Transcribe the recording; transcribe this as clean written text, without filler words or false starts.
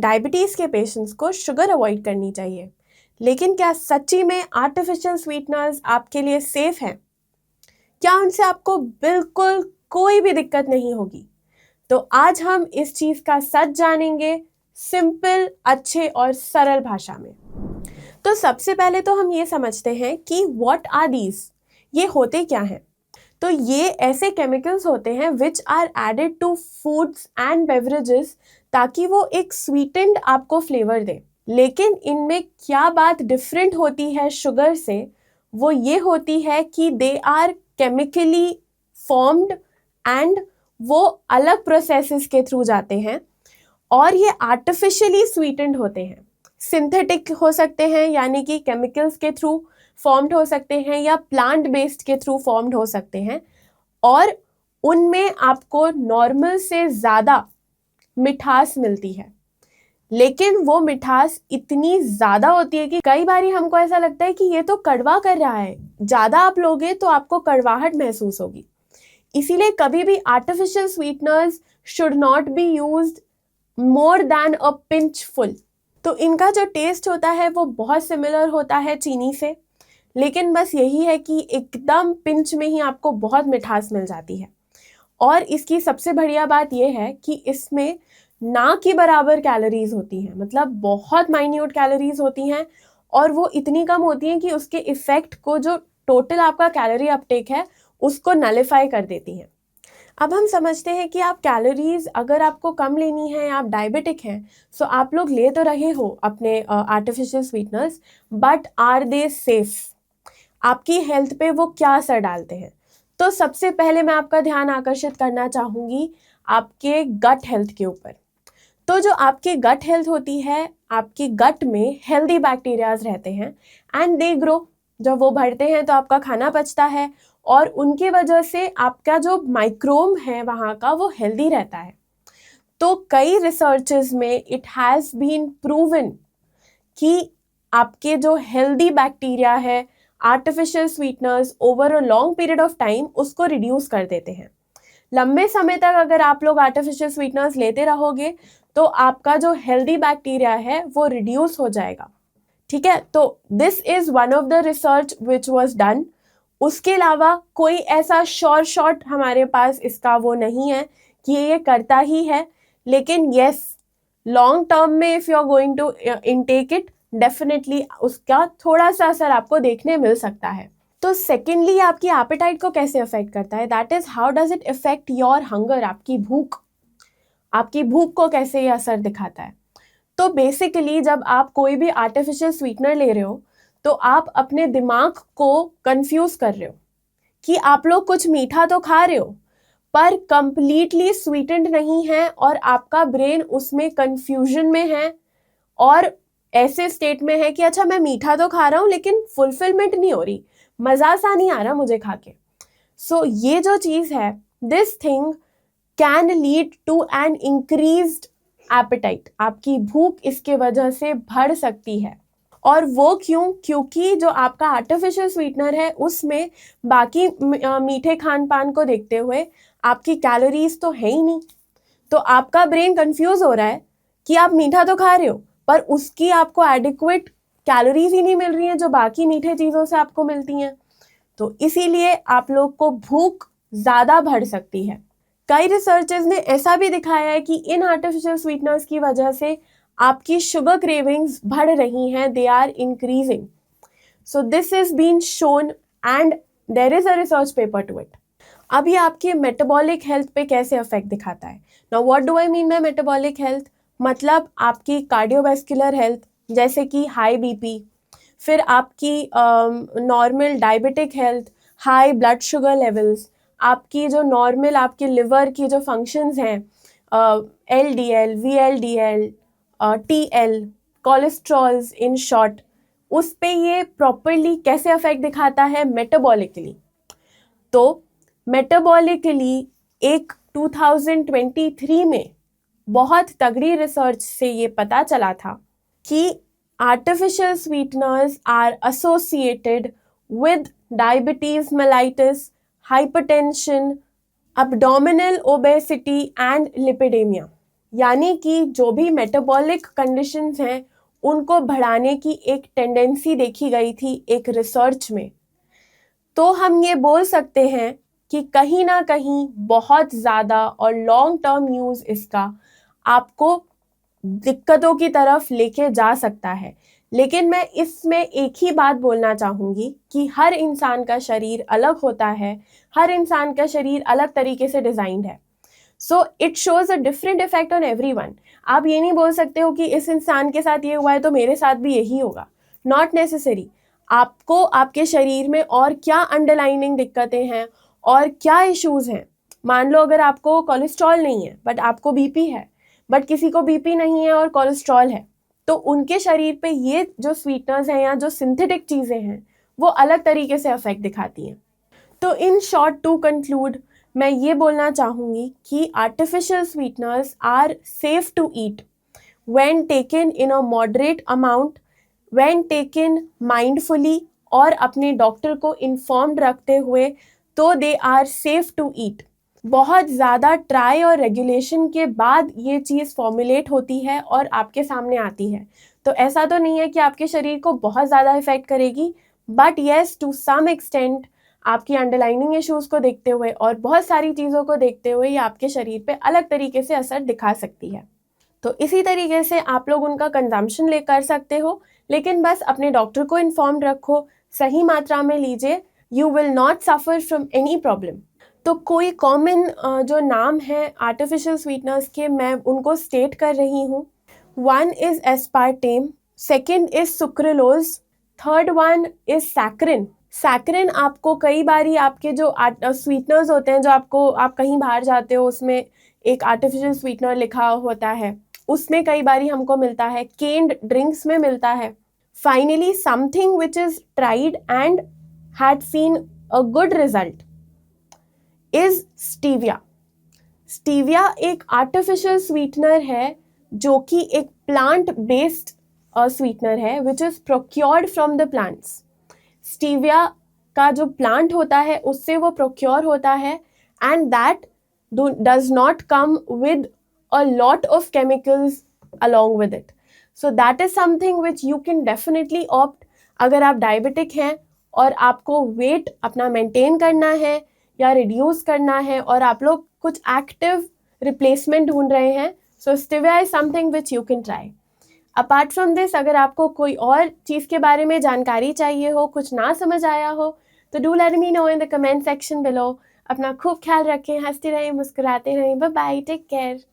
Diabetes के patients को sugar avoid करनी चाहिए, लेकिन क्या सच्ची में आर्टिफिशियल स्वीटनर्स आपके लिए सेफ हैं? क्या उनसे आपको बिल्कुल कोई भी दिक्कत नहीं होगी? तो आज हम इस चीज़ का सच जानेंगे, सिंपल, अच्छे और सरल भाषा में। तो सबसे पहले तो हम ये समझते हैं कि व्हाट आर दीज, ये होते क्या हैं। तो ये ऐसे केमिकल्स होते हैं which are added to foods and beverages ताकि वो एक स्वीटेंड आपको फ्लेवर दे। लेकिन इनमें क्या बात डिफरेंट होती है शुगर से, वो ये होती है कि they are chemically formed and वो अलग प्रोसेसेस के थ्रू जाते हैं और ये आर्टिफिशियली स्वीटेंड होते हैं। सिंथेटिक हो सकते हैं, यानी कि केमिकल्स के थ्रू फॉर्म्ड हो सकते हैं, या प्लांट बेस्ड के थ्रू फॉर्म्ड हो सकते हैं, और उनमें आपको नॉर्मल से ज़्यादा मिठास मिलती है। लेकिन वो मिठास इतनी ज़्यादा होती है कि कई बार हमको ऐसा लगता है कि ये तो कड़वा कर रहा है, ज़्यादा आप लोगे तो आपको कड़वाहट महसूस होगी। इसीलिए कभी भी artificial sweeteners should not be used more than a pinch full. तो इनका जो टेस्ट होता है वो बहुत सिमिलर होता है चीनी से, लेकिन बस यही है कि एकदम पिंच में ही आपको बहुत मिठास मिल जाती है। और इसकी सबसे बढ़िया बात यह है कि इसमें ना की बराबर कैलोरीज होती हैं, मतलब बहुत माइन्यूट कैलोरीज होती हैं, और वो इतनी कम होती हैं कि उसके इफेक्ट को, जो टोटल आपका कैलोरी अपटेक है, उसको नलिफाई कर देती हैं। अब हम समझते हैं कि आप कैलोरीज अगर आपको कम लेनी है, आप डायबिटिक हैं, सो आप लोग ले तो रहे हो अपने artificial sweeteners, but are they safe? आपकी हेल्थ पे वो क्या असर डालते हैं? तो सबसे पहले मैं आपका ध्यान आकर्षित करना चाहूँगी आपके गट हेल्थ के ऊपर। तो जो आपकी गट हेल्थ होती है, आपकी गट में हेल्दी बैक्टीरियाज रहते हैं एंड दे ग्रो। जब वो बढ़ते हैं तो आपका खाना पचता है, और उनके वजह से आपका जो माइक्रोम है वहाँ का, वो हेल्दी रहता है। तो कई रिसर्चेस में इट हैज़ बीन प्रूवन कि आपके जो हेल्दी बैक्टीरिया है, artificial sweeteners over a long period of time उसको रिड्यूस कर देते हैं। लंबे समय तक अगर आप लोग आर्टिफिशियल स्वीटनर्स लेते रहोगे तो आपका जो हेल्दी बैक्टीरिया है वो रिड्यूस हो जाएगा। ठीक है, तो this is one of the research which was done. उसके अलावा कोई ऐसा श्योर शॉट हमारे पास इसका वो नहीं है कि ये करता ही है, लेकिन येस, लॉन्ग टर्म में if you are going to intake it, definitely उसका थोड़ा सा असर आपको देखने मिल सकता है। तो सेकेंडली, आपकी एपेटाइट को कैसे अफेक्ट करता है, that is how does it effect your hunger, आपकी भूख। आपकी भूख को कैसे ये असर दिखाता है? तो बेसिकली जब आप कोई भी आर्टिफिशियल स्वीटनर ले रहे हो तो आप अपने दिमाग को कंफ्यूज कर रहे हो कि आप लोग कुछ मीठा तो खा रहे हो पर कंप्लीटली स्वीटेंड नहीं है, और आपका ब्रेन उसमें कंफ्यूजन में है और ऐसे स्टेट में है कि अच्छा मैं मीठा तो खा रहा हूँ लेकिन फुलफिलमेंट नहीं हो रही, मजा सा नहीं आ रहा मुझे खा के। सो ये जो चीज है, this thing can lead to an increased appetite. आपकी भूख इसके वजह से बढ़ सकती है। और वो क्यों? क्योंकि जो आपका आर्टिफिशियल स्वीटनर है उसमें बाकी मीठे खान पान को देखते हुए आपकी कैलोरीज तो है ही नहीं, तो आपका ब्रेन कंफ्यूज हो रहा है कि आप मीठा तो खा रहे हो पर उसकी आपको एडिक्वेट कैलोरीज ही नहीं मिल रही हैं जो बाकी मीठे चीज़ों से आपको मिलती हैं। तो इसीलिए आप लोग को भूख ज़्यादा बढ़ सकती है। कई रिसर्चर्स ने ऐसा भी दिखाया है कि इन आर्टिफिशियल स्वीटनर्स की वजह से आपकी शुगर क्रेविंग्स बढ़ रही हैं, they are increasing. So this is been shown and there is a research paper to it. अब ये आपके मेटाबॉलिक हेल्थ पे कैसे इफेक्ट दिखाता है? Now what do I mean by metabolic health? मतलब आपकी कार्डियोवैस्कुलर हेल्थ, जैसे कि हाई बीपी, फिर आपकी normal diabetic health, high blood sugar levels, आपकी जो नॉर्मल आपके लिवर की जो फंक्शंस हैं, LDL, VLDL, TL, cholesterols in short, उस पे ये प्रॉपरली कैसे अफेक्ट दिखाता है मेटाबॉलिकली? तो मेटाबॉलिकली एक 2023 में बहुत तगड़ी रिसर्च से ये पता चला था कि artificial sweeteners are associated with diabetes mellitus, hypertension, abdominal obesity and lipidemia. यानी कि जो भी मेटाबॉलिक कंडीशंस हैं उनको बढ़ाने की एक टेंडेंसी देखी गई थी एक रिसर्च में। तो हम ये बोल सकते हैं कि कहीं ना कहीं बहुत ज़्यादा और लॉन्ग टर्म यूज़ इसका आपको दिक्कतों की तरफ लेके जा सकता है। लेकिन मैं इसमें एक ही बात बोलना चाहूँगी कि हर इंसान का शरीर अलग होता है, हर इंसान का शरीर अलग तरीके से डिज़ाइंड है। So it shows a different effect on everyone. आप ये नहीं बोल सकते हो कि इस इंसान के साथ ये हुआ है तो मेरे साथ भी यही होगा। Not necessary. आपको आपके शरीर में और क्या अंडरलाइनिंग दिक्कतें हैं और क्या इश्यूज़ हैं। मान लो अगर आपको कोलेस्ट्रॉल नहीं है बट आपको बीपी है, बट किसी को बीपी नहीं है और कोलेस्ट्रॉल है, तो उनके शरीर पे ये जो स्वीटनर्स हैं या जो सिंथेटिक चीज़ें हैं वो अलग तरीके से अफेक्ट दिखाती हैं। तो इन शॉर्ट टू कंक्लूड मैं ये बोलना चाहूँगी कि artificial sweeteners are safe to eat when taken in a moderate amount, when taken mindfully और अपने डॉक्टर को इन्फॉर्म्ड रखते हुए, तो दे आर सेफ टू ईट। बहुत ज़्यादा ट्राई और रेगुलेशन के बाद ये चीज़ फॉर्मुलेट होती है और आपके सामने आती है। तो ऐसा तो नहीं है कि आपके शरीर को बहुत ज़्यादा इफेक्ट करेगी, but yes to some extent आपकी अंडरलाइनिंग इश्यूज़ को देखते हुए और बहुत सारी चीज़ों को देखते हुए ये आपके शरीर पे अलग तरीके से असर दिखा सकती है। तो इसी तरीके से आप लोग उनका कंजम्पशन ले कर सकते हो, लेकिन बस अपने डॉक्टर को इन्फॉर्म्ड रखो, सही मात्रा में लीजिए। You will not suffer from any problem. तो कोई कॉमन जो नाम है आर्टिफिशियल स्वीटनर्स के, मैं उनको स्टेट कर रही हूँ। One is aspartame, second is sucralose, third one is saccharin. Saccharin आपको कई बारी आपके जो स्वीटनर्स होते हैं, जो आप कहीं बाहर जाते हो उसमें एक आर्टिफिशियल स्वीटनर लिखा होता है, उसमें कई बारी हमको मिलता है, केन्ड ड्रिंक्स में मिलता है। Finally something which is tried and had seen a good result is stevia. Stevia एक आर्टिफिशियल स्वीटनर है जो कि एक प्लांट बेस्ड स्वीटनर है which is procured from the plants. Stevia का जो प्लांट होता है उससे वो प्रोक्योर होता है and that does not come with a lot of chemicals along with it. So that is something which you can definitely opt अगर आप डायबिटिक हैं और आपको वेट अपना मेंटेन करना है या रिड्यूस करना है और आप लोग कुछ एक्टिव रिप्लेसमेंट ढूंढ रहे हैं, so stevia is something which you can try. Apart from this, अगर आपको कोई और चीज़ के बारे में जानकारी चाहिए हो, कुछ ना समझ आया हो, तो do let me know in the comment section below. अपना खूब ख्याल रखें, हंसते रहें, मुस्कुराते रहें। Bye bye, take care.